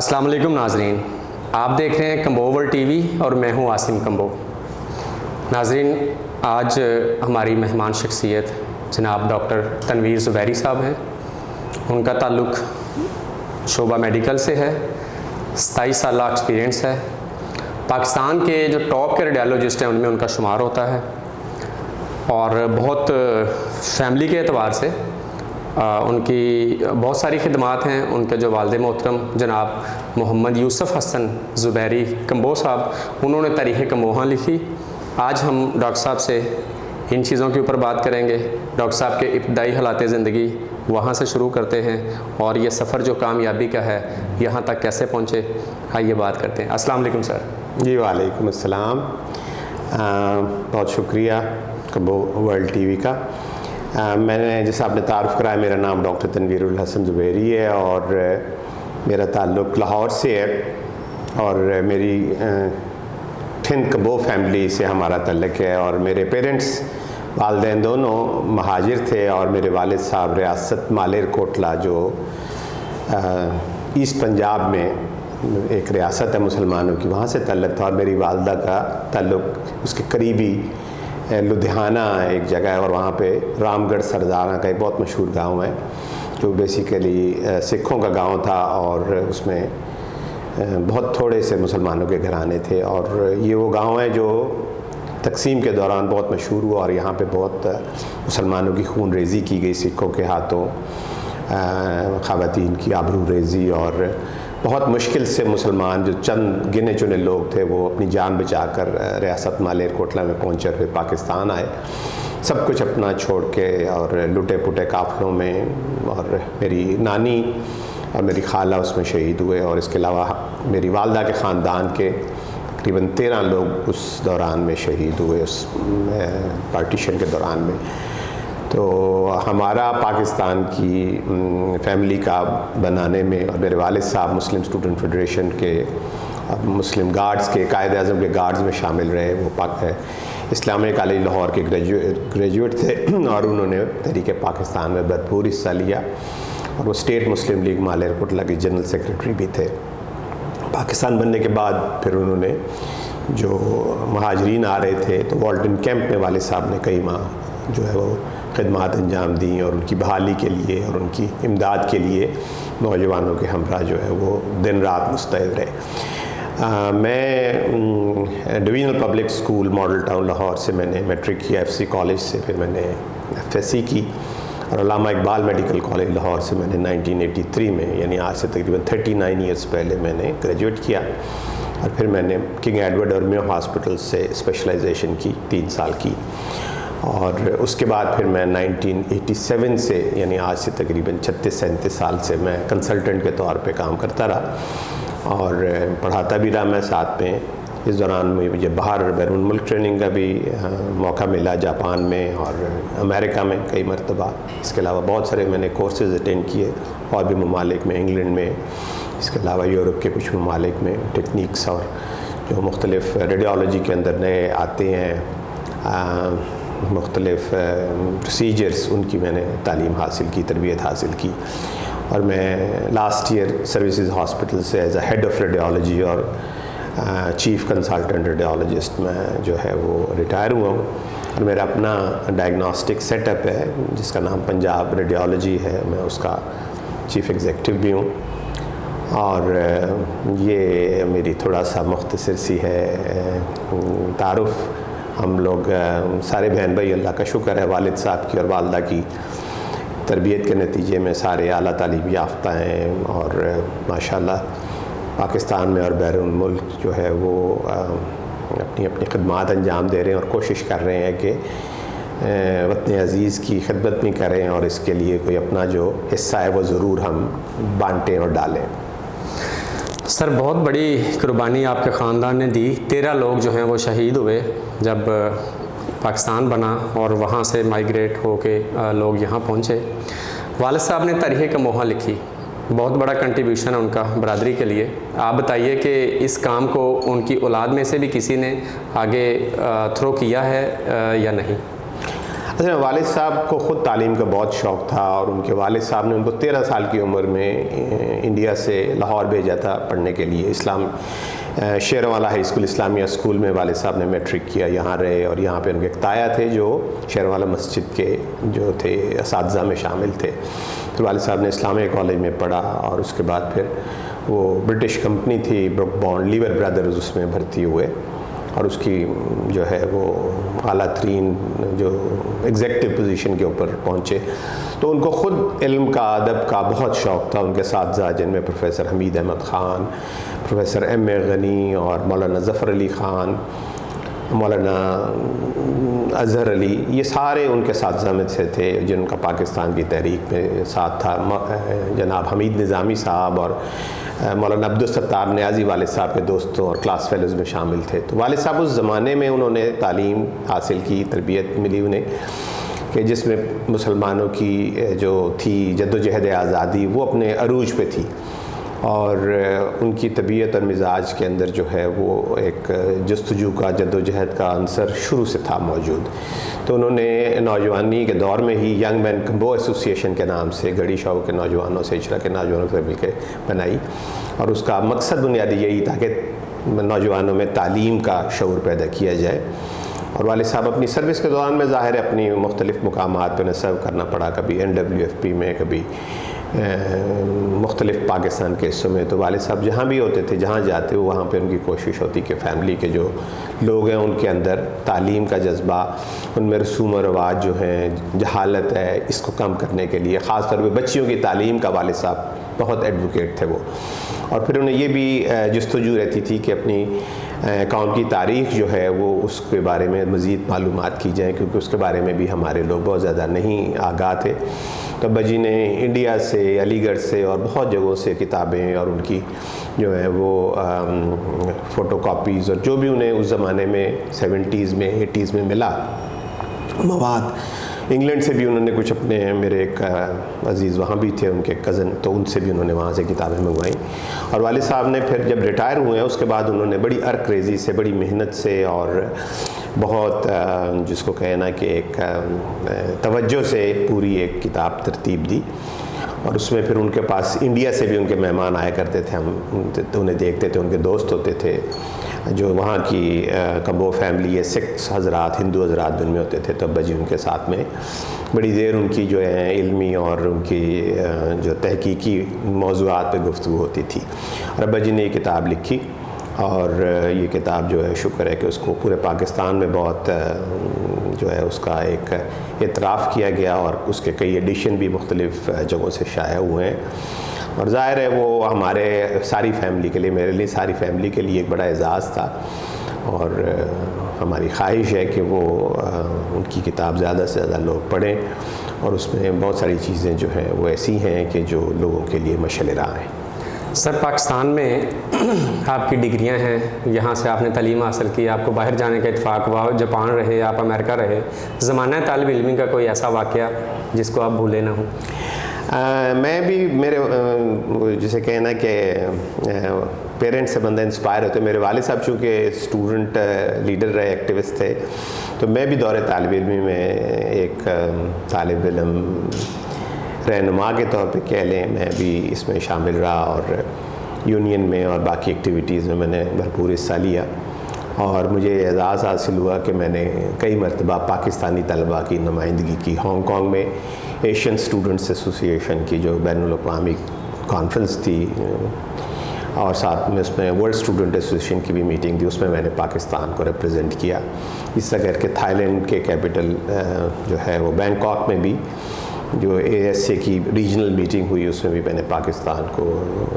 السلام علیکم ناظرین، آپ دیکھ رہے ہیں کمبو ورلڈ ٹی وی اور میں ہوں عاصم کمبو۔ ناظرین، آج ہماری مہمان شخصیت جناب ڈاکٹر تنویر زبیری صاحب ہیں۔ ان کا تعلق شعبہ میڈیکل سے ہے، 27 سالہ ایکسپیرینس ہے، پاکستان کے جو ٹاپ کے ریڈیالوجسٹ ہیں ان میں ان کا شمار ہوتا ہے، اور بہت فیملی کے اعتبار سے ان کی بہت ساری خدمات ہیں۔ ان کے جو والد محترم جناب محمد یوسف حسن زبیری کمبو صاحب، انہوں نے تاریخ کمبوہاں لکھی۔ آج ہم ڈاکٹر صاحب سے ان چیزوں کے اوپر بات کریں گے۔ ڈاکٹر صاحب کے ابتدائی حالات زندگی وہاں سے شروع کرتے ہیں، اور یہ سفر جو کامیابی کا ہے یہاں تک کیسے پہنچے، آئیے بات کرتے ہیں۔ السلام علیکم سر۔ جی وعلیکم السلام، بہت شکریہ کمبو ورلڈ ٹی وی کا۔ میں نے جیسے آپ نے تعارف کرایا، میرا نام ڈاکٹر تنویر الحسن زبیری ہے اور میرا تعلق لاہور سے ہے، اور میری ٹھن کمبو فیملی سے ہمارا تعلق ہے، اور میرے پیرنٹس والدین دونوں مہاجر تھے، اور میرے والد صاحب ریاست مالیر کوٹلہ جو ایسٹ پنجاب میں ایک ریاست ہے مسلمانوں کی، وہاں سے تعلق تھا، اور میری والدہ کا تعلق اس کے قریبی لدھیانہ ایک جگہ ہے، اور وہاں پہ رام گڑھ سردارہ کا ایک بہت مشہور گاؤں ہے جو بیسیکلی سکھوں کا گاؤں تھا، اور اس میں بہت تھوڑے سے مسلمانوں کے گھرانے تھے، اور یہ وہ گاؤں ہے جو تقسیم کے دوران بہت مشہور ہوا، اور یہاں پہ بہت مسلمانوں کی خون ریزی کی گئی سکھوں کے ہاتھوں، خواتین کی آبرو ریزی، اور بہت مشکل سے مسلمان جو چند گنے چنے لوگ تھے وہ اپنی جان بچا کر ریاست مالیر کوٹلہ میں پہنچے، پھر پاکستان آئے سب کچھ اپنا چھوڑ کے، اور لٹے پٹے قافلوں میں، اور میری نانی اور میری خالہ اس میں شہید ہوئے، اور اس کے علاوہ میری والدہ کے خاندان کے تقریباً 13 لوگ اس دوران میں شہید ہوئے، اس پارٹیشن کے دوران میں۔ تو ہمارا پاکستان کی فیملی کا بنانے میں، اور میرے والد صاحب مسلم اسٹوڈنٹ فیڈریشن کے مسلم گارڈز کے قائد اعظم کے گارڈز میں شامل رہے، وہ اسلامیہ کالج لاہور کے گریجویٹ تھے، اور انہوں نے تحریک پاکستان میں بھرپور حصہ لیا، اور وہ اسٹیٹ مسلم لیگ مالیر کوٹلہ کے جنرل سیکرٹری بھی تھے۔ پاکستان بننے کے بعد پھر انہوں نے جو مہاجرین آ رہے تھے تو والٹن کیمپ میں والد صاحب نے کئی ماہ جو ہے وہ خدمات انجام دیں، اور ان کی بحالی کے لیے اور ان کی امداد کے لیے نوجوانوں کے ہمراہ جو ہے وہ دن رات مستعد رہے۔ میں divisional public school model town Lahore سے میں نے میٹرک کیا، ایف سی کالج سے پھر میں نے ایف ایس سی کی، اور علامہ اقبال میڈیکل کالج لاہور سے میں نے 1983 میں، یعنی آج سے تقریباً 39 ایئرس پہلے میں نے گریجویٹ کیا، اور پھر میں نے کنگ ایڈورڈ اور میو ہاسپٹل سے اسپیشلائزیشن کی 3 سال کی، اور اس کے بعد پھر میں 1987 سے، یعنی آج سے تقریباً 36-37 سال سے میں کنسلٹنٹ کے طور پہ کام کرتا رہا، اور پڑھاتا بھی رہا میں ساتھ میں۔ اس دوران میں مجھے باہر بیرون ملک ٹریننگ کا بھی موقع ملا، جاپان میں اور امریکہ میں کئی مرتبہ۔ اس کے علاوہ بہت سارے میں نے کورسز اٹینڈ کیے اور بھی ممالک میں، انگلینڈ میں، اس کے علاوہ یورپ کے کچھ ممالک میں، ٹیکنیکس اور جو مختلف ریڈیالوجی کے اندر نئے آتے ہیں مختلف پروسیجرز، ان کی میں نے تعلیم حاصل کی، تربیت حاصل کی، اور میں لاسٹ ایئر سروسز ہاسپٹل سے as a head of radiology اور چیف کنسلٹنٹ ریڈیالوجسٹ میں جو ہے وہ ریٹائر ہوا ہوں، اور میرا اپنا ڈائگنوسٹک سیٹ اپ ہے جس کا نام پنجاب ریڈیالوجی ہے، میں اس کا چیف ایگزیکٹو بھی ہوں، اور یہ میری تھوڑا سا مختصر سی ہے تعارف۔ ہم لوگ سارے بہن بھائی، اللہ کا شکر ہے، والد صاحب کی اور والدہ کی تربیت کے نتیجے میں سارے اعلیٰ تعلیم یافتہ ہیں، اور ماشاءاللہ پاکستان میں اور بیرون ملک جو ہے وہ اپنی اپنی خدمات انجام دے رہے ہیں، اور کوشش کر رہے ہیں کہ وطن عزیز کی خدمت بھی کریں، اور اس کے لیے کوئی اپنا جو حصہ ہے وہ ضرور ہم بانٹیں اور ڈالیں۔ سر، بہت بڑی قربانی آپ کے خاندان نے دی۔ 13 لوگ جو ہیں وہ شہید ہوئے جب پاکستان بنا، اور وہاں سے مائیگریٹ ہو کے لوگ یہاں پہنچے۔ والد صاحب نے تاریخ کمبوہاں لکھی، بہت بڑا کنٹریبیوشن ہے ان کا برادری کے لیے۔ آپ بتائیے کہ اس کام کو ان کی اولاد میں سے بھی کسی نے آگے تھرو کیا ہے یا نہیں؟ اچھا، والد صاحب کو خود تعلیم کا بہت شوق تھا، اور ان کے والد صاحب نے ان کو 13 سال کی عمر میں انڈیا سے لاہور بھیجا تھا پڑھنے کے لیے. شیروالا ہائی اسکول اسلامیہ اسکول میں والد صاحب نے میٹرک کیا، یہاں رہے، اور یہاں پہ ان کے ایک تایا تھے جو شیروالا مسجد کے جو تھے اساتذہ میں شامل تھے. تو والد صاحب نے اسلامیہ کالج میں پڑھا، اور اس کے بعد پھر وہ برٹش کمپنی تھی بروک بانڈ لیور برادرز، اس میں بھرتی ہوئے، اور اس کی جو ہے وہ اعلیٰ ترین جو ایگزیکٹو پوزیشن کے اوپر پہنچے. تو ان کو خود علم کا، ادب کا بہت شوق تھا. ان کے اساتذہ جن میں پروفیسر حمید احمد خان، پروفیسر ایم اے غنی، اور مولانا ظفر علی خان، مولانا اظہر علی، یہ سارے ان کے اساتذہ میں سے تھے جن کا پاکستان کی تحریک میں ساتھ تھا. جناب حمید نظامی صاحب اور مولانا عبدالستار نیازی والد صاحب کے دوستوں اور کلاس فیلوز میں شامل تھے. تو والد صاحب اس زمانے میں انہوں نے تعلیم حاصل کی، تربیت ملی انہیں، کہ جس میں مسلمانوں کی جو تھی جد و جہد آزادی وہ اپنے عروج پہ تھی، اور ان کی طبیعت اور مزاج کے اندر جو ہے وہ ایک جستجو کا، جد و جہد کا عنصر شروع سے تھا موجود. تو انہوں نے نوجوانی کے دور میں ہی ینگ مین کمبو ایسوسی ایشن کے نام سے گڑھی شاہو کے نوجوانوں سے، اچرا کے نوجوانوں سے مل کے بنائی، اور اس کا مقصد بنیادی یہی تھا کہ نوجوانوں میں تعلیم کا شعور پیدا کیا جائے. اور والد صاحب اپنی سروس کے دوران میں ظاہر ہے اپنی مختلف مقامات پہ انہیں سرو کرنا پڑا، کبھی NWFP میں، کبھی مختلف پاکستان کے حصوں میں. تو والد صاحب جہاں بھی ہوتے تھے، جہاں جاتے وہ وہاں پہ ان کی کوشش ہوتی کہ فیملی کے جو لوگ ہیں ان کے اندر تعلیم کا جذبہ، ان میں رسوم و رواج جو ہیں، جہالت ہے، اس کو کم کرنے کے لیے خاص طور پہ بچیوں کی تعلیم کا والد صاحب بہت ایڈوکیٹ تھے وہ. اور پھر انہیں یہ بھی جستجو رہتی تھی کہ اپنی قوم کی تاریخ جو ہے وہ اس کے بارے میں مزید معلومات کی جائیں، کیونکہ اس کے بارے میں بھی ہمارے لوگ بہت زیادہ نہیں آگاہ تھے. تو ابا جی نے انڈیا سے، علی گڑھ سے اور بہت جگہوں سے کتابیں اور ان کی جو ہے وہ فوٹو کاپیز اور جو بھی انہیں اس زمانے میں 70s میں 80s میں ملا مواد، انگلینڈ سے بھی انہوں نے کچھ اپنے، میرے ایک عزیز وہاں بھی تھے ان کے کزن، تو ان سے بھی انہوں نے وہاں سے کتابیں منگوائیں. اور والد صاحب نے پھر جب ریٹائر ہوئے ہیں اس کے بعد انہوں نے بڑی عرق ریزی سے، بڑی محنت سے اور بہت جس کو کہنا کہ ایک توجہ سے پوری ایک کتاب ترتیب دی. اور اس میں پھر ان کے پاس انڈیا سے بھی ان کے مہمان آیا کرتے تھے، ہم انہیں دیکھتے تھے، ان کے دوست ہوتے تھے جو وہاں کی کمبو فیملی ہے، سکھ حضرات، ہندو حضرات ان میں ہوتے تھے. تو ابا جی ان کے ساتھ میں بڑی دیر ان کی جو ہے علمی اور ان کی جو تحقیقی موضوعات پہ گفتگو ہوتی تھی. اور ابا جی نے یہ کتاب لکھی، اور یہ کتاب جو ہے شکر ہے کہ اس کو پورے پاکستان میں بہت جو ہے اس کا ایک اعتراف کیا گیا، اور اس کے کئی ایڈیشن بھی مختلف جگہوں سے شائع ہوئے ہیں. اور ظاہر ہے وہ ہمارے ساری فیملی کے لیے، میرے لیے، ساری فیملی کے لیے ایک بڑا اعزاز تھا، اور ہماری خواہش ہے کہ وہ ان کی کتاب زیادہ سے زیادہ لوگ پڑھیں، اور اس میں بہت ساری چیزیں جو ہیں وہ ایسی ہیں کہ جو لوگوں کے لیے مشعل راہ ہیں. سر، پاکستان میں آپ کی ڈگریاں ہیں، یہاں سے آپ نے تعلیم حاصل کی، آپ کو باہر جانے کا اتفاق ہوا، جاپان رہے، آپ امریکہ رہے، زمانہ طالب علمی کا کوئی ایسا واقعہ جس کو آپ بھولے نہ ہوں؟ میں بھی، میرے جسے کہنا کہ پیرنٹس سے بندہ انسپائر ہوتے. میرے والد صاحب چونکہ اسٹوڈنٹ لیڈر رہے، ایکٹیوسٹ تھے، تو میں بھی دور طالب علمی میں ایک طالب علم رہنما کے طور پہ کہہ لیں، میں بھی اس میں شامل رہا، اور یونین میں اور باقی ایکٹیویٹیز میں نے بھرپور حصہ لیا. اور مجھے اعزاز حاصل ہوا کہ میں نے کئی مرتبہ پاکستانی طلباء کی نمائندگی کی. ہانگ کانگ میں ایشین اسٹوڈنٹس ایسوسی ایشن کی جو بین الاقوامی کانفرنس تھی، اور ساتھ میں اس میں ورلڈ اسٹوڈنٹ ایسوسیشن کی بھی میٹنگ تھی، اس میں نے پاکستان کو ریپرزینٹ کیا. اس طرح کر کے تھائی لینڈ کے کیپٹل جو ہے وہ بینکاک میں بھی جو ASA کی ریجنل میٹنگ ہوئی، اس میں بھی میں نے پاکستان کو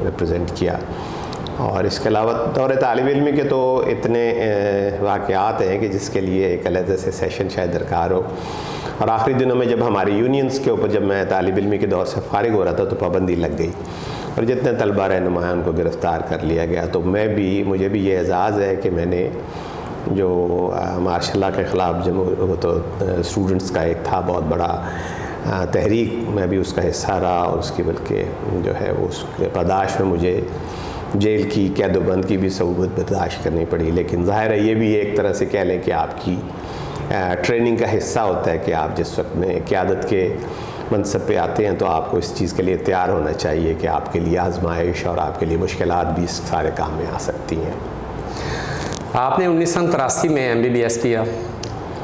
ریپرزینٹ کیا. اور اس کے علاوہ دور طالب علمی کے تو اتنے واقعات ہیں کہ جس کے لیے ایک علیحدہ سے سیشن شاید درکار ہو. اور آخری دنوں میں جب ہماری یونینز کے اوپر، جب میں طالب علمی کے دور سے فارغ ہو رہا تھا، تو پابندی لگ گئی، اور جتنے طلبہ رہنما ہیں ان کو گرفتار کر لیا گیا. تو مجھے بھی یہ اعزاز ہے کہ میں نے جو مارشل لا کے خلاف جو وہ تو اسٹوڈنٹس کا ایک تھا بہت بڑا تحریک، میں بھی اس کا حصہ رہا، اور اس کی بلکہ جو ہے اس کے پاداش میں مجھے جیل کی، قید و بند کی بھی صعوبت برداشت کرنی پڑی. لیکن ظاہر ہے یہ بھی ایک طرح سے کہہ لیں کہ آپ کی ٹریننگ کا حصہ ہوتا ہے کہ آپ جس وقت میں قیادت کے منصب پہ آتے ہیں تو آپ کو اس چیز کے لیے تیار ہونا چاہیے کہ آپ کے لیے آزمائش اور آپ کے لیے مشکلات بھی اس سارے کام میں آ سکتی ہیں۔ آپ نے 1983 میں MBBS کیا،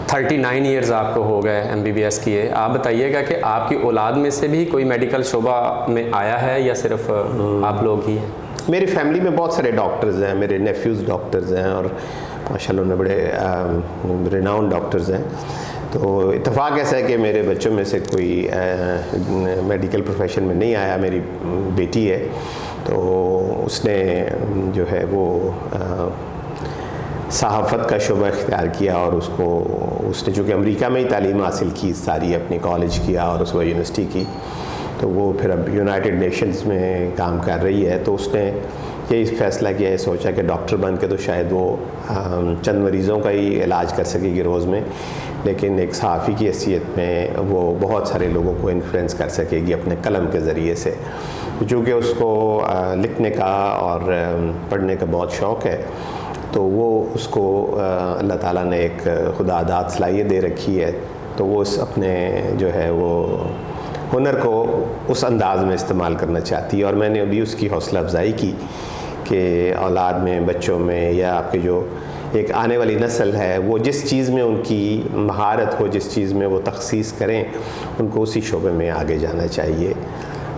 39 ایئرز آپ کو ہو گئے MBBS کیے۔ آپ بتائیے گا کہ آپ کی اولاد میں سے بھی کوئی میڈیکل شعبہ میں آیا ہے یا صرف آپ لوگ ہی ہیں؟ میری فیملی میں بہت سارے ڈاکٹرز ہیں، میرے نیفیوز ڈاکٹرز ہیں اور ماشاء اللہ بڑے ریناؤنڈ ڈاکٹرز ہیں۔ تو اتفاق ایسا ہے کہ میرے بچوں میں سے کوئی میڈیکل پروفیشن میں نہیں آیا۔ میری بیٹی ہے تو اس نے جو ہے وہ صحافت کا شعبہ اختیار کیا، اور اس نے چونکہ امریکہ میں ہی تعلیم حاصل کی ساری، اپنی کالج کیا اور اس کو یونیورسٹی کی، تو وہ پھر اب یونائٹڈ نیشنز میں کام کر رہی ہے۔ تو اس نے یہی فیصلہ کیا، یہ سوچا کہ ڈاکٹر بن کے تو شاید وہ چند مریضوں کا ہی علاج کر سکے گی روز میں، لیکن ایک صحافی کی حیثیت میں وہ بہت سارے لوگوں کو انفلوئنس کر سکے گی اپنے قلم کے ذریعے سے۔ چونکہ اس کو لکھنے کا اور پڑھنے کا بہت شوق ہے، تو وہ اس کو اللہ تعالیٰ نے ایک خدا داد صلاحیت دے رکھی ہے، تو وہ اپنے جو ہے وہ ہنر کو اس انداز میں استعمال کرنا چاہتی ہے۔ اور میں نے ابھی اس کی حوصلہ افزائی کی کہ اولاد میں، بچوں میں، یا آپ کے جو ایک آنے والی نسل ہے، وہ جس چیز میں ان کی مہارت ہو، جس چیز میں وہ تخصیص کریں، ان کو اسی شعبے میں آگے جانا چاہیے۔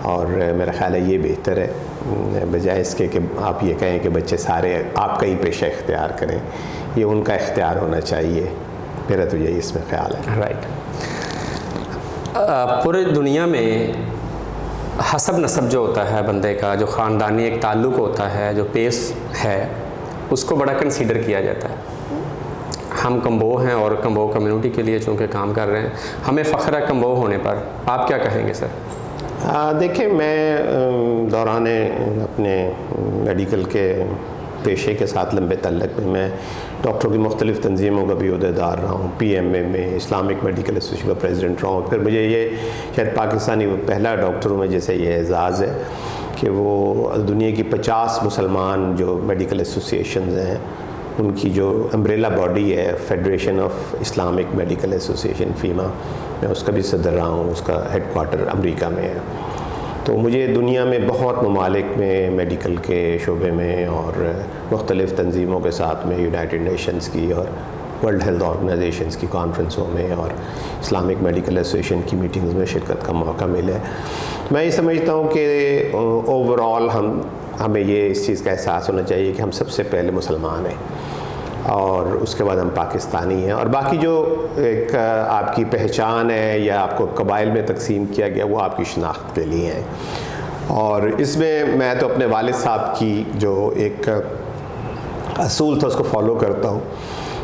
اور میرا خیال ہے یہ بہتر ہے، بجائے اس کے کہ آپ یہ کہیں کہ بچے سارے آپ کا ہی پیشہ اختیار کریں، یہ ان کا اختیار ہونا چاہیے۔ میرا تو یہی اس میں خیال ہے۔ رائٹ۔ پورے دنیا میں حسب نسب جو ہوتا ہے بندے کا، جو خاندانی ایک تعلق ہوتا ہے، جو پیس ہے، اس کو بڑا کنسیڈر کیا جاتا ہے۔ ہم کمبو ہیں اور کمبو کمیونٹی کے لیے چونکہ کام کر رہے ہیں، ہمیں فخر ہے کمبو ہونے پر۔ آپ کیا کہیں گے سر؟ دیکھیں، میں دوران اپنے میڈیکل کے پیشے کے ساتھ لمبے تعلق میں ڈاکٹروں کی مختلف تنظیموں کا بھی عہدیدار رہا ہوں، PMA میں اسلامک میڈیکل ایسوسیشن کا پریزیڈنٹ رہا ہوں۔ پھر مجھے یہ شاید پاکستانی پہلا ڈاکٹروں میں جیسے یہ اعزاز ہے کہ وہ دنیا کی 50 مسلمان جو میڈیکل ایسوسیشنز ہیں، ان کی جو امبریلا باڈی ہے federation of Islamic medical association FEMA، میں اس کا بھی صدر رہا ہوں، اس کا ہیڈ کوارٹر امریکہ میں ہے۔ تو مجھے دنیا میں بہت ممالک میں میڈیکل کے شعبے میں اور مختلف تنظیموں کے ساتھ میں، یونائٹڈ نیشنز کی اور ورلڈ ہیلتھ آرگنائزیشنز کی کانفرنسوں میں اور اسلامک میڈیکل ایسوسیشن کی میٹنگز میں شرکت کا موقع ملا ہے۔ میں یہ سمجھتا ہوں کہ اوور آل ہمیں یہ اس چیز کا احساس ہونا چاہیے کہ ہم سب سے پہلے مسلمان ہیں، اور اس کے بعد ہم پاکستانی ہیں، اور باقی جو ایک آپ کی پہچان ہے یا آپ کو قبائل میں تقسیم کیا گیا، وہ آپ کی شناخت کے لیے ہیں۔ اور اس میں تو اپنے والد صاحب کی جو ایک اصول تھا اس کو فالو کرتا ہوں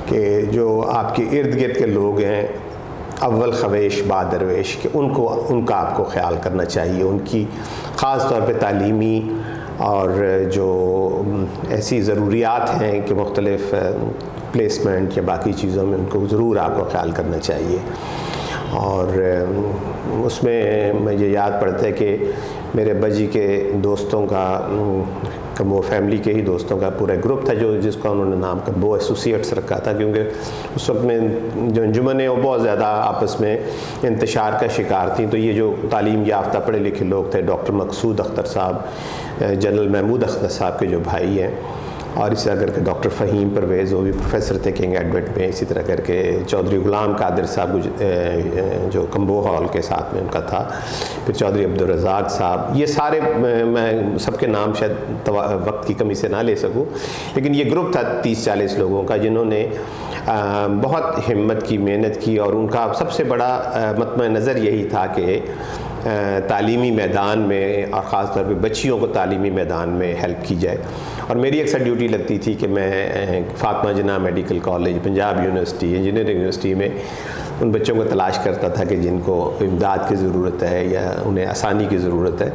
کہ جو آپ کے ارد گرد کے لوگ ہیں، اول خویش بعد درویش، کہ ان کا آپ کو خیال کرنا چاہیے، ان کی خاص طور پہ تعلیمی اور جو ایسی ضروریات ہیں کہ مختلف پلیسمنٹ یا باقی چیزوں میں ان کو ضرور آپ کو خیال کرنا چاہیے۔ اور اس میں مجھے یاد پڑتا ہے کہ میرے ابا جی کے دوستوں کا، کمبو فیملی کے ہی دوستوں کا پورا گروپ تھا جس کا انہوں نے نام کمبو ایسوسیٹس رکھا تھا، کیونکہ اس وقت میں جو انجمنیں وہ بہت زیادہ آپس میں انتشار کا شکار تھیں۔ تو یہ جو تعلیم یافتہ پڑھے لکھے لوگ تھے، ڈاکٹر مقصود اختر صاحب، جنرل محمود اختر صاحب کے جو بھائی ہیں، اور اسی طرح کر کے ڈاکٹر فہیم پرویز، وہ بھی پروفیسر تھے کنگ ایڈورڈ میں، اسی طرح کر کے چودھری غلام قادر صاحب جو کمبو ہال کے ساتھ میں ان کا تھا، پھر چودھری عبدالرزاق صاحب، یہ سارے میں سب کے نام شاید وقت کی کمی سے نہ لے سکوں، لیکن یہ گروپ تھا 30-40 لوگوں کا جنہوں نے بہت ہمت کی، محنت کی، اور ان کا سب سے بڑا مطمع نظر یہی تھا کہ تعلیمی میدان میں اور خاص طور پہ بچیوں کو تعلیمی میدان میں ہیلپ کی جائے۔ اور میری اکثر ڈیوٹی لگتی تھی کہ میں Fatima Jinnah medical college, Punjab university, engineering university میں ان بچوں کو تلاش کرتا تھا کہ جن کو امداد کی ضرورت ہے یا انہیں آسانی کی ضرورت ہے۔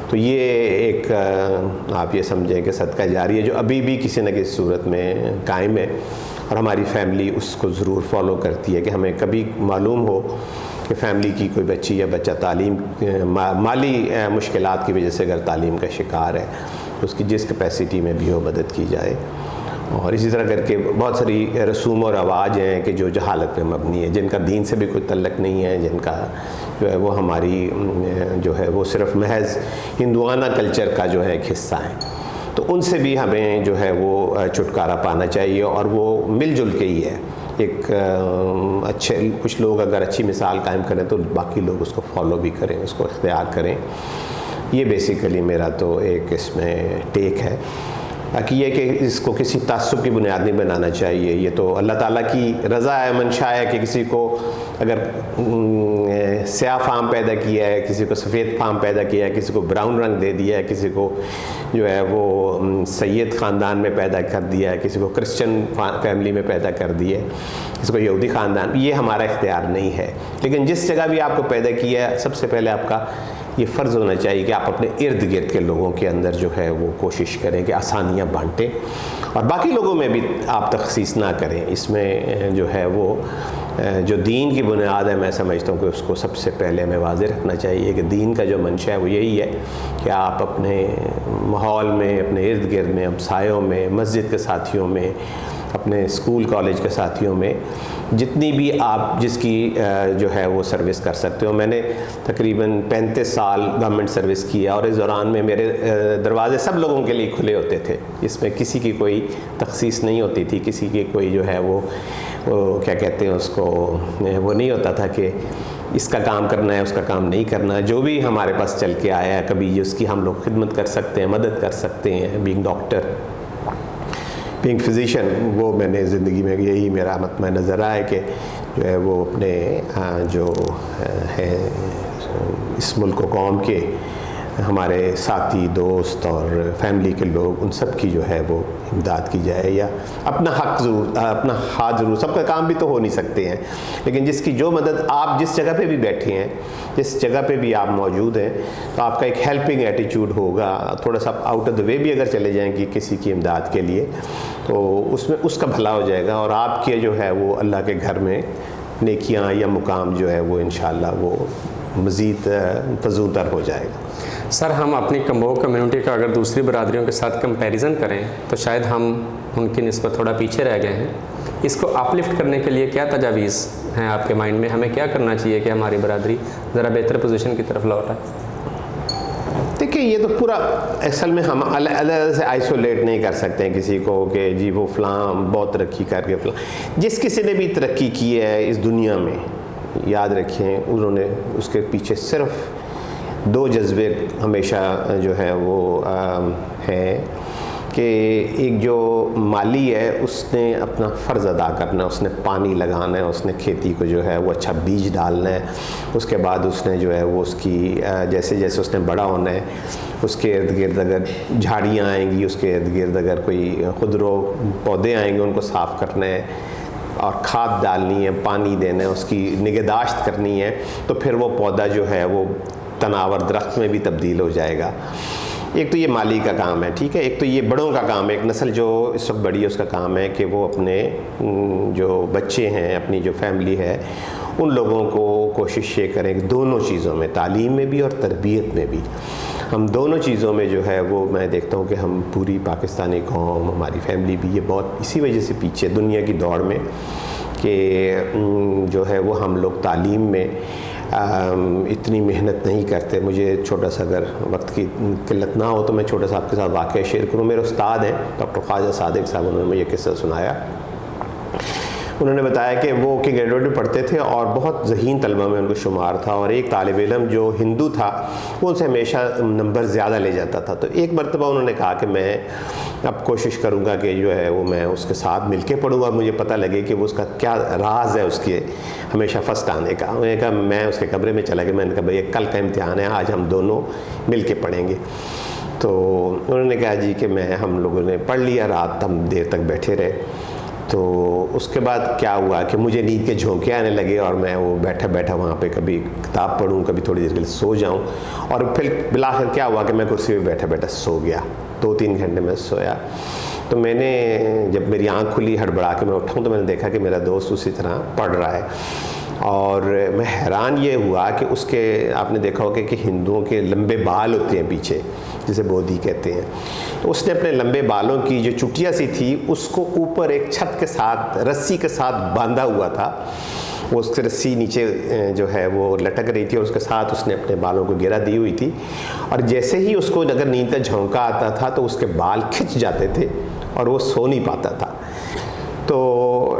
تو یہ ایک آپ یہ سمجھیں کہ صدقہ جاری ہے جو ابھی بھی کسی نہ کسی صورت میں قائم ہے، اور ہماری فیملی اس کو ضرور فالو کرتی ہے کہ ہمیں کبھی معلوم ہو کہ فیملی کی کوئی بچی یا بچہ تعلیم مالی مشکلات کی وجہ سے اگر تعلیم کا شکار ہے، اس کی جس کیپیسٹی میں بھی ہو مدد کی جائے۔ اور اسی طرح کر کے بہت ساری رسوم و رواج ہیں کہ جو جہالت پہ مبنی ہے، جن کا دین سے بھی کوئی تعلق نہیں ہے، جن کا جو ہے وہ ہماری جو ہے وہ صرف محض ہندوانہ کلچر کا جو ہے ایک حصہ ہے. تو ان سے بھی ہمیں جو ہے وہ چھٹکارا پانا چاہیے، اور وہ مل جل کے ہی ہے. ایک اچھے کچھ لوگ اگر اچھی مثال قائم کریں تو باقی لوگ اس کو فالو بھی کریں، اس کو اختیار کریں. یہ بیسیکلی میرا تو ایک اس میں ٹیک ہے. باقی یہ کہ اس کو کسی تعصب کی بنیاد نہیں بنانا چاہیے. یہ تو اللہ تعالیٰ کی رضا ہے، منشا ہے کہ کسی کو اگر سیاہ فام پیدا کیا ہے، کسی کو سفید فام پیدا کیا ہے، کسی کو براؤن رنگ دے دیا ہے، کسی کو جو ہے وہ سید خاندان میں پیدا کر دیا ہے، کسی کو کرسچن فیملی میں پیدا کر دیا ہے، کسی کو یہودی خاندان. یہ ہمارا اختیار نہیں ہے. لیکن جس جگہ بھی آپ کو پیدا کیا ہے، سب سے پہلے آپ کا یہ فرض ہونا چاہیے کہ آپ اپنے ارد گرد کے لوگوں کے اندر جو ہے وہ کوشش کریں کہ آسانیاں بانٹیں، اور باقی لوگوں میں بھی آپ تخصیص نہ کریں. اس میں جو ہے وہ جو دین کی بنیاد ہے، میں سمجھتا ہوں کہ اس کو سب سے پہلے ہمیں واضح رکھنا چاہیے کہ دین کا جو منشا ہے وہ یہی ہے کہ آپ اپنے ماحول میں، اپنے ارد گرد میں، ہمسایوں میں، مسجد کے ساتھیوں میں، اپنے اسکول کالج کے ساتھیوں میں جتنی بھی آپ جس کی جو ہے وہ سروس کر سکتے ہو. میں نے تقریباً 35 سال گورنمنٹ سروس کیا، اور اس دوران میں میرے دروازے سب لوگوں کے لیے کھلے ہوتے تھے. اس میں کسی کی کوئی تخصیص نہیں ہوتی تھی، کسی کی کوئی جو ہے وہ کیا کہتے ہیں اس کو، وہ نہیں ہوتا تھا کہ اس کا کام کرنا ہے، اس کا کام نہیں کرنا ہے. جو بھی ہمارے پاس چل کے آیا ہے، کبھی اس کی ہم لوگ خدمت کر سکتے ہیں، مدد کر سکتے ہیں. بینگ ڈاکٹر، بینگ فزیشین، وہ میں نے زندگی میں یہی میرا مطمع نظر آیا کہ جو ہے وہ اپنے جو ہے اس ملک و قوم کے ہمارے ساتھی، دوست اور فیملی کے لوگ، ان سب کی جو ہے وہ امداد کی جائے، یا اپنا حق ضرور، اپنا ہاتھ ضرور. سب کا کام بھی تو ہو نہیں سکتے ہیں، لیکن جس کی جو مدد، آپ جس جگہ پہ بھی بیٹھے ہیں، جس جگہ پہ بھی آپ موجود ہیں، تو آپ کا ایک ہیلپنگ ایٹیچیوڈ ہوگا. تھوڑا سا آؤٹ آف دا وے بھی اگر چلے جائیں گی کسی کی امداد کے لیے، تو اس میں اس کا بھلا ہو جائے گا، اور آپ کے جو ہے وہ اللہ کے گھر میں نیکیاں یا مقام جو ہے وہ انشاءاللہ وہ مزید فزوں تر ہو جائے گا. سر، ہم اپنی کمبو کمیونٹی کا اگر دوسری برادریوں کے ساتھ کمپیریزن کریں تو شاید ہم ان کی نسبت تھوڑا پیچھے رہ گئے ہیں. اس کو اپ لفٹ کرنے کے لیے کیا تجاویز ہیں آپ کے مائنڈ میں؟ ہمیں کیا کرنا چاہیے کہ ہماری برادری ذرا بہتر پوزیشن کی طرف لوٹ آئے؟ دیکھیں، یہ تو پورا اصل میں ہم علیحدہ سے آئسولیٹ نہیں کر سکتے ہیں کسی کو کہ جی وہ فلاں بہت ترقی کر کے فلاں. جس کسی نے بھی ترقی کی ہے اس دنیا میں، یاد رکھیں انہوں نے اس کے پیچھے صرف 2 جذبے ہمیشہ جو ہے وہ ہیں کہ ایک جو مالی ہے اس نے اپنا فرض ادا کرنا ہے، اس نے پانی لگانا ہے، اس نے کھیتی کو جو ہے وہ اچھا بیج ڈالنا ہے. اس کے بعد اس نے جو ہے وہ اس کی جیسے جیسے اس نے بڑا ہونا ہے، اس کے ارد گرد اگر جھاڑیاں آئیں گی، اس کے ارد گرد اگر کوئی خضرو پودے آئیں گے، ان کو صاف کرنا ہے اور کھاد ڈالنی ہے، پانی دینا ہے، اس کی نگہداشت کرنی ہے. تو پھر وہ پودا جو ہے وہ تناور درخت میں بھی تبدیل ہو جائے گا. ایک تو یہ مالی کا کام ہے، ٹھیک ہے. ایک تو یہ بڑوں کا کام ہے، ایک نسل جو اس وقت بڑی ہے اس کا کام ہے کہ وہ اپنے جو بچے ہیں، اپنی جو فیملی ہے، ان لوگوں کو کوشش یہ کریں کہ دونوں چیزوں میں، تعلیم میں بھی اور تربیت میں بھی، ہم دونوں چیزوں میں جو ہے وہ میں دیکھتا ہوں کہ ہم پوری پاکستانی قوم، ہماری فیملی بھی یہ بہت اسی وجہ سے پیچھے دنیا کی دوڑ میں کہ جو ہے وہ ہم لوگ تعلیم میں اتنی محنت نہیں کرتے. مجھے چھوٹا سا اگر وقت کی قلت نہ ہو تو میں چھوٹا سا آپ کے ساتھ واقعہ شیئر کروں. میرے استاد ہیں ڈاکٹر خواجہ صادق صاحب، انہوں نے مجھے قصہ سنایا. انہوں نے بتایا کہ وہ کہ گریجویٹ میں پڑھتے تھے اور بہت ذہین طلبہ میں ان کو شمار تھا، اور ایک طالب علم جو ہندو تھا وہ ان سے ہمیشہ نمبر زیادہ لے جاتا تھا. تو ایک مرتبہ انہوں نے کہا کہ میں اب کوشش کروں گا کہ جو ہے وہ میں اس کے ساتھ مل کے پڑھوں گا، مجھے پتہ لگے کہ وہ اس کا کیا راز ہے اس کے ہمیشہ فرسٹ آنے کا. انہوں نے کہا میں اس کے کمرے میں چلا گیا. میں نے کہا بھئی کل کا امتحان ہے، آج ہم دونوں مل کے پڑھیں گے. تو انہوں نے کہا جی کہ ہم لوگوں نے پڑھ لیا، رات ہم دیر تک بیٹھے رہے. تو اس کے بعد کیا ہوا کہ مجھے نیند کے جھونکے آنے لگے، اور میں وہ بیٹھا بیٹھا وہاں پہ کبھی کتاب پڑھوں، کبھی تھوڑی دیر کے لیے سو جاؤں، اور پھر بالآخر کیا ہوا کہ میں کرسی پہ بیٹھا بیٹھا سو گیا. 2-3 گھنٹے میں سویا. تو میں نے جب میری آنکھ کھلی ہڑبڑا کے میں اٹھا تو میں نے دیکھا کہ میرا دوست اسی طرح پڑھ رہا ہے. اور میں حیران یہ ہوا کہ اس کے آپ نے دیکھا ہوگا کہ ہندوؤں کے لمبے بال ہوتے ہیں پیچھے، جسے بودھی کہتے ہیں. تو اس نے اپنے لمبے بالوں کی جو چٹیا سی تھی اس کو اوپر ایک چھت کے ساتھ رسی کے ساتھ باندھا ہوا تھا، وہ اس سے رسی نیچے جو ہے وہ لٹک رہی تھی اور اس کے ساتھ اس نے اپنے بالوں کو گرا دی ہوئی تھی، اور جیسے ہی اس کو اگر نیند کا جھونکا آتا تھا تو اس کے بال کھنچ جاتے تھے اور وہ سو نہیں پاتا تھا۔ تو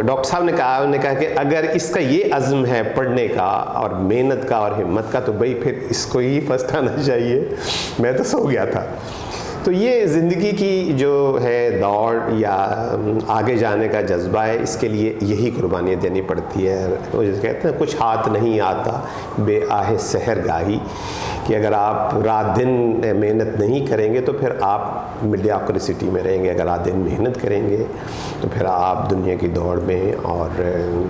ڈاکٹر صاحب نے کہا کہ اگر اس کا یہ عزم ہے پڑھنے کا اور محنت کا اور ہمت کا تو بھئی پھر اس کو ہی فرسٹ آنا چاہیے۔ میں تو سو گیا تھا۔ تو یہ زندگی کی جو ہے دوڑ یا آگے جانے کا جذبہ ہے، اس کے لیے یہی قربانیاں دینی پڑتی ہے۔ وہ جیسے کہتے ہیں کچھ ہاتھ نہیں آتا بے آہ سحر گاہی، کہ اگر آپ رات دن محنت نہیں کریں گے تو پھر آپ میڈیاکریسٹی میں رہیں گے، اگر رات دن محنت کریں گے تو پھر آپ دنیا کی دوڑ میں اور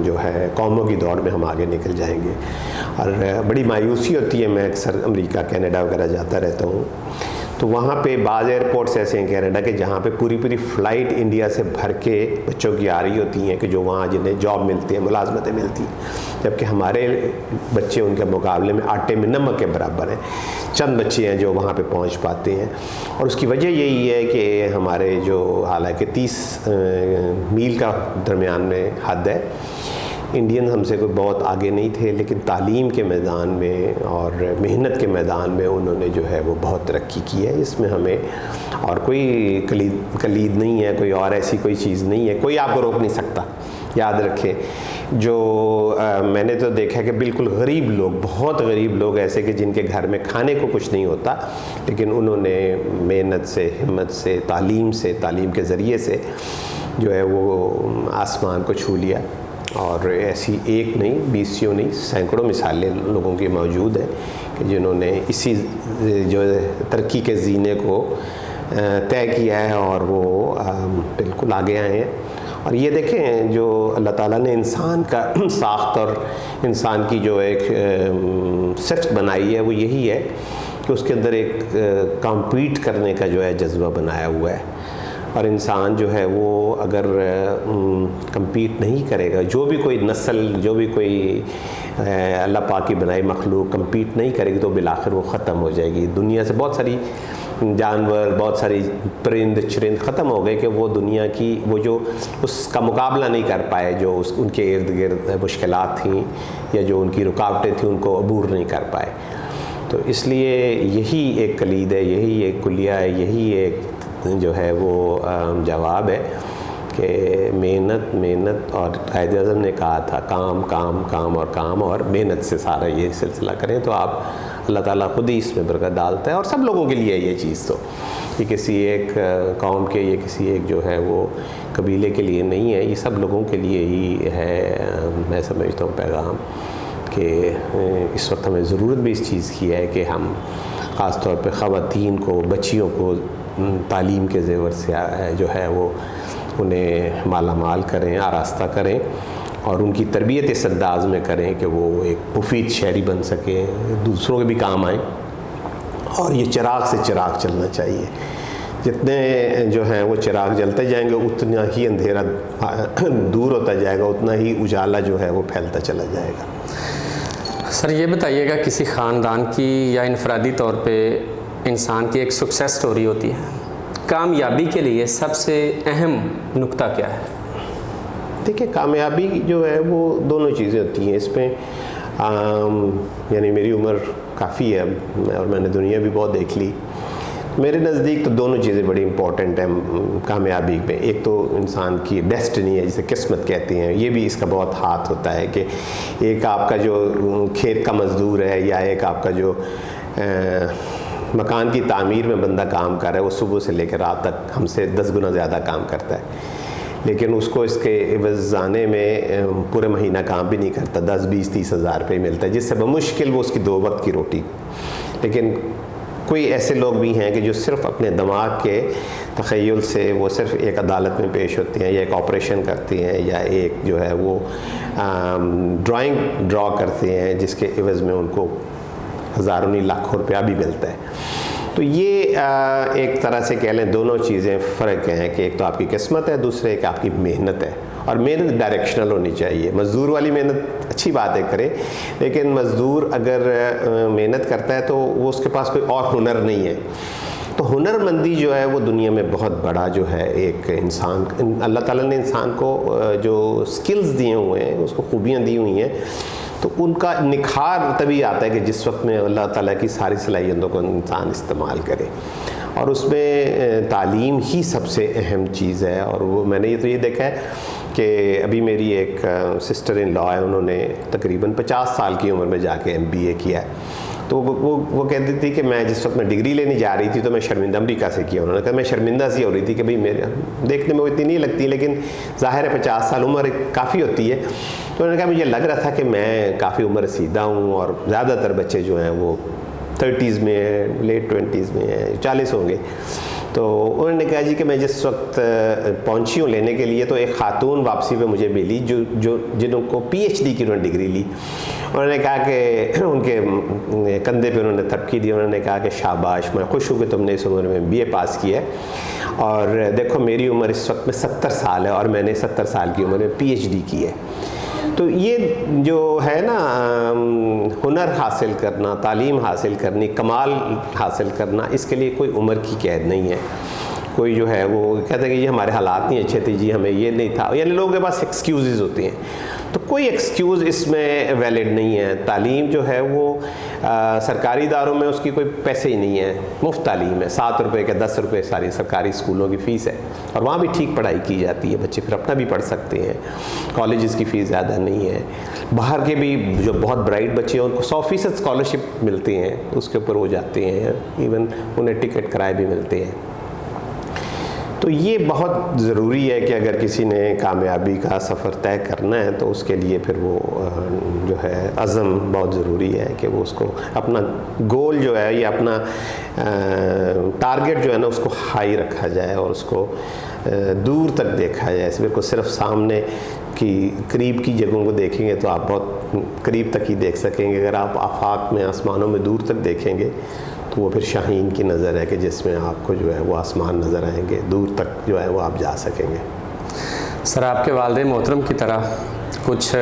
جو ہے قوموں کی دوڑ میں ہم آگے نکل جائیں گے۔ اور بڑی مایوسی ہوتی ہے، میں اکثر امریکہ کینیڈا وغیرہ جاتا رہتا ہوں، تو وہاں پہ بعض ایئرپورٹس ایسے ہیں کینیڈا کے جہاں پہ پوری فلائٹ انڈیا سے بھر کے بچوں کی آ رہی ہوتی ہیں کہ جو وہاں جنہیں جاب ملتی ہیں، ملازمتیں ملتی ہیں، جبکہ ہمارے بچے ان کے مقابلے میں آٹے میں نمک کے برابر ہیں۔ چند بچے ہیں جو وہاں پہ پہنچ پاتے ہیں، اور اس کی وجہ یہی ہے کہ ہمارے جو حالانکہ 30 میل کا درمیان میں حد ہے، انڈین ہم سے کوئی بہت آگے نہیں تھے، لیکن تعلیم کے میدان میں اور محنت کے میدان میں انہوں نے جو ہے وہ بہت ترقی کی ہے۔ اس میں ہمیں اور کوئی کلید نہیں ہے، کوئی اور ایسی کوئی چیز نہیں ہے، کوئی آپ کو روک نہیں سکتا۔ یاد رکھیں، جو میں نے تو دیکھا کہ بالکل غریب لوگ، بہت غریب لوگ ایسے کہ جن کے گھر میں کھانے کو کچھ نہیں ہوتا، لیکن انہوں نے محنت سے، ہمت سے، تعلیم کے ذریعے سے جو ہے وہ آسمان کو چھو لیا۔ اور ایسی ایک نہیں، 20 نہیں، سینکڑوں مثالیں لوگوں کی موجود ہیں کہ جنہوں نے اسی جو ترقی کے زینے کو طے کیا ہے اور وہ بالکل آگے آئے ہیں۔ اور یہ دیکھیں جو اللہ تعالیٰ نے انسان کا ساخت اور انسان کی جو ایک صفت بنائی ہے وہ یہی ہے کہ اس کے اندر ایک کمپیٹ کرنے کا جو ہے جذبہ بنایا ہوا ہے، اور انسان جو ہے وہ اگر کمپیٹ نہیں کرے گا، جو بھی کوئی نسل، جو بھی کوئی اللہ پاک کی بنائی مخلوق کمپیٹ نہیں کرے گی تو بالآخر وہ ختم ہو جائے گی۔ دنیا سے بہت ساری جانور، بہت ساری پرند چرند ختم ہو گئے کہ وہ دنیا کی وہ جو اس کا مقابلہ نہیں کر پائے، جو ان کے ارد گرد مشکلات تھیں یا جو ان کی رکاوٹیں تھیں ان کو عبور نہیں کر پائے۔ تو اس لیے یہی ایک کلید ہے، یہی ایک کلیہ ہے، یہی ایک جو ہے وہ جواب ہے کہ محنت، اور قائد اعظم نے کہا تھا کام کام کام اور کام اور محنت سے سارا یہ سلسلہ کریں تو آپ اللہ تعالیٰ خود ہی اس میں برکت ڈالتا ہے۔ اور سب لوگوں کے لیے یہ چیز تو یہ کسی ایک قوم کے، یہ کسی ایک جو ہے وہ قبیلے کے لیے نہیں ہے، یہ سب لوگوں کے لیے ہی ہے۔ میں سمجھتا ہوں پیغام کہ اس وقت ہمیں ضرورت بھی اس چیز کی ہے کہ ہم خاص طور پہ خواتین کو، بچیوں کو تعلیم کے زیور سے جو ہے وہ انہیں مالا مال کریں، آراستہ کریں، اور ان کی تربیت اس انداز میں کریں کہ وہ ایک مفید شہری بن سکے، دوسروں کے بھی کام آئیں۔ اور یہ چراغ سے چراغ چلنا چاہیے، جتنے جو ہیں وہ چراغ جلتے جائیں گے اتنا ہی اندھیرا دور ہوتا جائے گا، اتنا ہی اجالا جو ہے وہ پھیلتا چلا جائے گا۔ سر یہ بتائیے گا کسی خاندان کی یا انفرادی طور پہ انسان کی ایک سکسیس سٹوری ہوتی ہے، کامیابی کے لیے سب سے اہم نقطہ کیا ہے؟ دیکھیں کامیابی جو ہے وہ دونوں چیزیں ہوتی ہیں، اس میں یعنی میری عمر کافی ہے اور میں نے دنیا بھی بہت دیکھ لی، میرے نزدیک تو دونوں چیزیں بڑی امپورٹنٹ ہیں کامیابی میں۔ ایک تو انسان کی ڈیسٹنی ہے جسے قسمت کہتے ہیں، یہ بھی اس کا بہت ہاتھ ہوتا ہے کہ ایک آپ کا جو کھیت کا مزدور ہے یا ایک آپ کا جو مکان کی تعمیر میں بندہ کام کر رہا ہے، وہ صبح سے لے کے رات تک ہم سے 10 گنا زیادہ کام کرتا ہے، لیکن اس کو اس کے عوض آنے میں پورے مہینہ کام بھی نہیں کرتا، 10 20 30 ہزار روپے ملتا ہے، جس سے بمشکل وہ اس کی 2 وقت کی روٹی۔ لیکن کوئی ایسے لوگ بھی ہیں کہ جو صرف اپنے دماغ کے تخیل سے وہ صرف ایک عدالت میں پیش ہوتے ہیں یا ایک آپریشن کرتے ہیں یا ایک جو ہے وہ ڈرائنگ ڈرا کرتے ہیں جس کے عوض میں ان کو ہزاروں نہیں لاکھوں روپیہ بھی ملتا ہے۔ تو یہ ایک طرح سے کہہ لیں دونوں چیزیں فرق ہیں کہ ایک تو آپ کی قسمت ہے، دوسرے ایک آپ کی محنت ہے، اور محنت ڈائریکشنل ہونی چاہیے۔ مزدور والی محنت اچھی بات ہے کرے، لیکن مزدور اگر محنت کرتا ہے تو وہ اس کے پاس کوئی اور ہنر نہیں ہے، تو ہنرمندی جو ہے وہ دنیا میں بہت بڑا جو ہے ایک انسان، اللہ تعالیٰ نے انسان کو جو سکلز دیے ہوئے ہیں، اس کو خوبیاں دی ہوئی ہیں، تو ان کا نکھار تبھی آتا ہے کہ جس وقت میں اللہ تعالیٰ کی ساری صلاحیتوں کو انسان استعمال کرے، اور اس میں تعلیم ہی سب سے اہم چیز ہے۔ اور وہ میں نے یہ دیکھا ہے کہ ابھی میری ایک سسٹر ان لا ہے، انہوں نے تقریباً 50 سال کی عمر میں جا کے MBA کیا ہے، تو وہ کہتی تھی کہ میں جس وقت میں ڈگری لینے جا رہی تھی تو میں شرمندہ، امریکہ سے کیا، انہوں نے کہا میں شرمندہ سی ہو رہی تھی کہ بھئی میرے دیکھنے میں وہ اتنی نہیں لگتی، لیکن ظاہر ہے 50 سال عمر کافی ہوتی ہے، تو انہوں نے کہا مجھے لگ رہا تھا کہ میں کافی عمر رسیدہ ہوں، اور زیادہ تر بچے جو ہیں وہ 30s میں ہیں، لیٹ 20s میں ہیں، 40 ہوں گے۔ تو انہوں نے کہا جی کہ میں جس وقت پہنچی ہوں لینے کے لیے، تو ایک خاتون واپسی پہ مجھے ملی جو جنہوں کو PhD کی انہوں نے ڈگری لی، انہوں نے کہا کہ ان کے کندھے پہ انہوں نے تھپکی دی، انہوں نے کہا کہ شاباش، میں خوش ہوں کہ تم نے اس عمر میں MBA پاس کیا ہے، اور دیکھو میری عمر اس وقت میں 70 سال ہے اور میں نے 70 سال کی عمر میں PhD کی ہے۔ تو یہ جو ہے نا ہنر حاصل کرنا، تعلیم حاصل کرنی، کمال حاصل کرنا، اس کے لیے کوئی عمر کی قید نہیں ہے۔ کوئی جو ہے وہ کہتا ہے کہ یہ ہمارے حالات نہیں اچھے تھے جی، ہمیں یہ نہیں تھا، یعنی لوگوں کے پاس ایکسکیوزز ہوتی ہیں، تو کوئی ایکسکیوز اس میں ویلڈ نہیں ہے۔ تعلیم جو ہے وہ سرکاری اداروں میں اس کی کوئی پیسے ہی نہیں ہے، مفت تعلیم ہے، 7 روپے کے 10 روپے ساری سرکاری اسکولوں کی فیس ہے، اور وہاں بھی ٹھیک پڑھائی کی جاتی ہے، بچے پھر اپنا بھی پڑھ سکتے ہیں، کالجز کی فیس زیادہ نہیں ہے۔ باہر کے بھی جو بہت برائٹ بچے ہیں ان کو 100% اسکالرشپ ملتی ہیں، اس کے اوپر وہ جاتے ہیں، ایون انہیں ٹکٹ کرائے بھی ملتے ہیں۔ تو یہ بہت ضروری ہے کہ اگر کسی نے کامیابی کا سفر طے کرنا ہے تو اس کے لیے پھر وہ جو ہے عزم بہت ضروری ہے کہ وہ اس کو اپنا گول جو ہے یا اپنا ٹارگٹ جو ہے نا اس کو ہائی رکھا جائے اور اس کو دور تک دیکھا جائے۔ اس میں کو صرف سامنے کی قریب کی جگہوں کو دیکھیں گے تو آپ بہت قریب تک ہی دیکھ سکیں گے، اگر آپ آفاق میں آسمانوں میں دور تک دیکھیں گے تو وہ پھر شاہین کی نظر ہے کہ جس میں آپ کو جو ہے وہ آسمان نظر آئیں گے، دور تک جو ہے وہ آپ جا سکیں گے۔ سر، آپ کے والد محترم کی طرح کچھ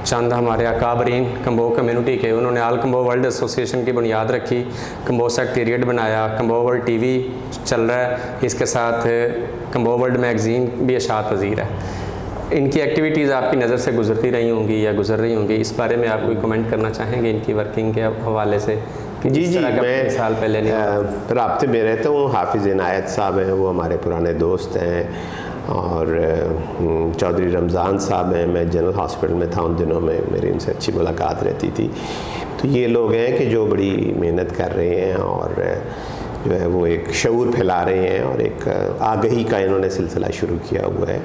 چند ہمارے اکابرین کمبو کمیونٹی کے، انہوں نے آل کمبو ورلڈ ایسوسیشن کی بنیاد رکھی، کمبو سیکریٹریٹ بنایا، کمبو ورلڈ TV چل رہا ہے، اس کے ساتھ کمبو ورلڈ میگزین بھی اشاعت پذیر ہے۔ ان کی ایکٹیویٹیز آپ کی نظر سے گزرتی رہی ہوں گی یا گزر رہی ہوں گی، اس بارے میں آپ کوئی کمنٹ کرنا چاہیں گے ان کی ورکنگ کے حوالے سے؟ جی میں سال پہلے رابطے میں رہتا ہوں۔ حافظ عنایت صاحب ہیں، وہ ہمارے پرانے دوست ہیں، اور چودھری رمضان صاحب ہیں، میں جنرل ہاسپٹل میں تھا ان دنوں میں، میری ان سے اچھی ملاقات رہتی تھی۔ تو یہ لوگ ہیں کہ جو بڑی محنت کر رہے ہیں اور جو ہے وہ ایک شعور پھیلا رہے ہیں، اور ایک آگہی کا انہوں نے سلسلہ شروع کیا ہوا ہے،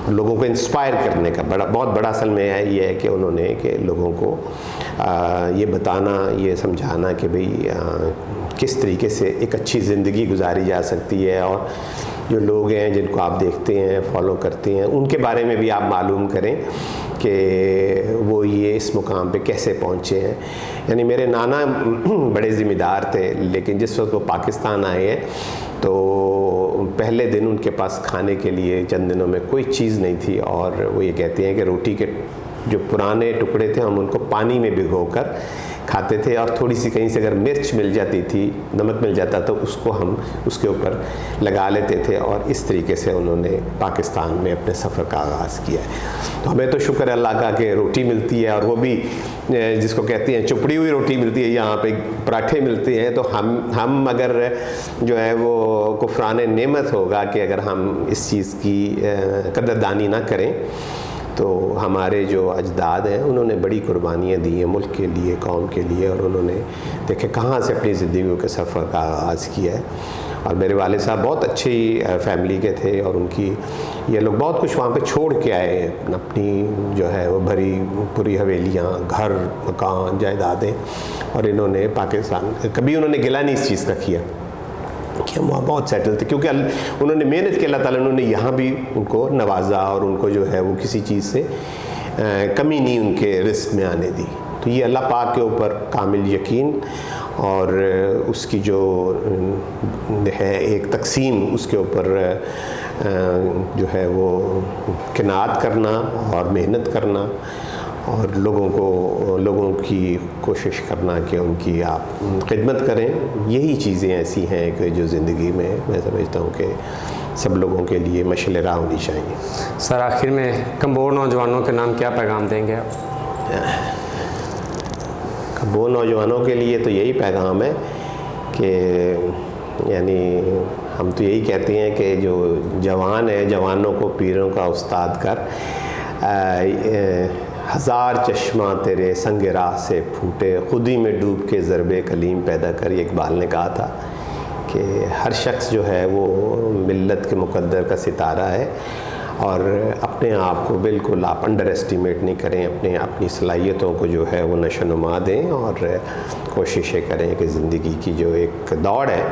اور لوگوں کو انسپائر کرنے کا بہت بڑا اصل میں یہ ہے کہ انہوں نے کہ لوگوں کو یہ بتانا، یہ سمجھانا کہ بھئی کس طریقے سے ایک اچھی زندگی گزاری جا سکتی ہے، اور جو لوگ ہیں جن کو آپ دیکھتے ہیں، فالو کرتے ہیں، ان کے بارے میں بھی آپ معلوم کریں کہ وہ یہ اس مقام پہ کیسے پہنچے ہیں۔ یعنی میرے نانا بڑے ذمہ دار تھے، لیکن جس وقت وہ پاکستان آئے ہیں تو پہلے دن ان کے پاس کھانے کے لیے چند دنوں میں کوئی چیز نہیں تھی، اور وہ یہ کہتے ہیں کہ روٹی کے جو پرانے ٹکڑے تھے ہم ان کو پانی میں بھگو کر کھاتے تھے، اور تھوڑی سی کہیں سے اگر مرچ مل جاتی تھی، نمک مل جاتا تو اس کو ہم اس کے اوپر لگا لیتے تھے، اور اس طریقے سے انہوں نے پاکستان میں اپنے سفر کا آغاز کیا ہے۔ تو ہمیں تو شکر ہے اللہ کا کہ روٹی ملتی ہے، اور وہ بھی جس کو کہتے ہیں چپڑی ہوئی روٹی ملتی ہے، یہاں پہ پراٹھے ملتے ہیں، تو ہم اگر جو ہے وہ کفران نعمت ہوگا کہ اگر ہم اس چیز کی قدردانی نہ کریں، تو ہمارے جو اجداد ہیں انہوں نے بڑی قربانیاں دی ہیں ملک کے لیے، قوم کے لیے، اور انہوں نے دیکھے کہاں سے اپنی زندگیوں کے سفر کا آغاز کیا ہے۔ اور میرے والد صاحب بہت اچھی فیملی کے تھے، اور ان کی یہ لوگ بہت کچھ وہاں پہ چھوڑ کے آئے ہیں، اپنی جو ہے وہ بھری پوری حویلیاں، گھر، مکان، جائیدادیں، اور انہوں نے پاکستان کبھی انہوں نے گلہ نہیں اس چیز کا کیا کہ ہم وہاں بہت سیٹل تھے، کیونکہ انہوں نے محنت کی، اللہ تعالیٰ انہوں نے یہاں بھی ان کو نوازا، اور ان کو جو ہے وہ کسی چیز سے کمی نہیں ان کے رزق میں آنے دی۔ تو یہ اللہ پاک کے اوپر کامل یقین اور اس کی جو ہے ایک تقسیم، اس کے اوپر جو ہے وہ قناعت کرنا اور محنت کرنا اور لوگوں کی کوشش کرنا کہ ان کی آپ خدمت کریں. یہی چیزیں ایسی ہیں کہ جو زندگی میں سمجھتا ہوں کہ سب لوگوں کے لیے مشعل راہ ہونی چاہیے. سر آخر میں کمبو نوجوانوں کے نام کیا پیغام دیں گے آپ؟ کمبو نوجوانوں کے لیے تو یہی پیغام ہے کہ یعنی ہم تو یہی کہتے ہیں کہ جو جوان ہے جوانوں کو پیروں کا استاد کر، ہزار چشمہ تیرے سنگ راہ سے پھوٹے، خود ہی میں ڈوب کے ضرب کلیم پیدا کر. یہ اقبال نے کہا تھا کہ ہر شخص جو ہے وہ ملت کے مقدر کا ستارہ ہے، اور اپنے آپ کو بالکل آپ انڈر ایسٹیمیٹ نہیں کریں، اپنی صلاحیتوں کو جو ہے وہ نشو و نما دیں، اور کوششیں کریں کہ زندگی کی جو ایک دوڑ ہے،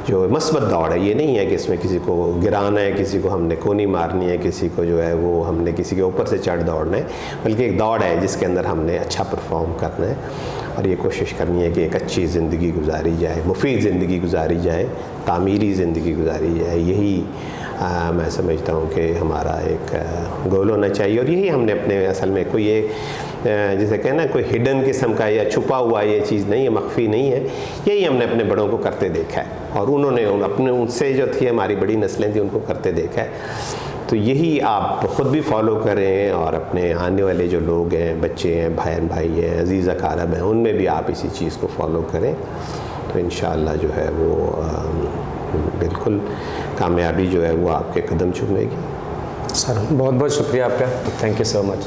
جو مثبت دوڑ ہے، یہ نہیں ہے کہ اس میں کسی کو گرانا ہے، کسی کو ہم نے کونی مارنی ہے، کسی کو جو ہے وہ ہم نے کسی کے اوپر سے چڑھ دوڑنا ہے، بلکہ ایک دوڑ ہے جس کے اندر ہم نے اچھا پرفارم کرنا ہے، اور یہ کوشش کرنی ہے کہ ایک اچھی زندگی گزاری جائے، مفید زندگی گزاری جائے، تعمیری زندگی گزاری جائے. یہی میں سمجھتا ہوں کہ ہمارا ایک گول ہونا چاہیے. اور یہی ہم نے اپنے اصل میں کوئی یہ جسے کہنا کوئی ہڈن قسم کا یا چھپا ہوا یہ چیز نہیں ہے، مخفی نہیں ہے. یہی ہم نے اپنے بڑوں کو کرتے دیکھا ہے، اور انہوں نے ان سے جو تھی ہماری بڑی نسلیں تھیں ان کو کرتے دیکھا ہے. تو یہی آپ خود بھی فالو کریں، اور اپنے آنے والے جو لوگ ہیں، بچے ہیں، بھائی ہیں، عزیز اقارب ہیں، ان میں بھی آپ اسی چیز کو فالو کریں. تو انشاءاللہ جو ہے وہ بالکل کامیابی جو ہے وہ آپ کے قدم چومے گی. سر بہت بہت شکریہ آپ کا. Thank you so much.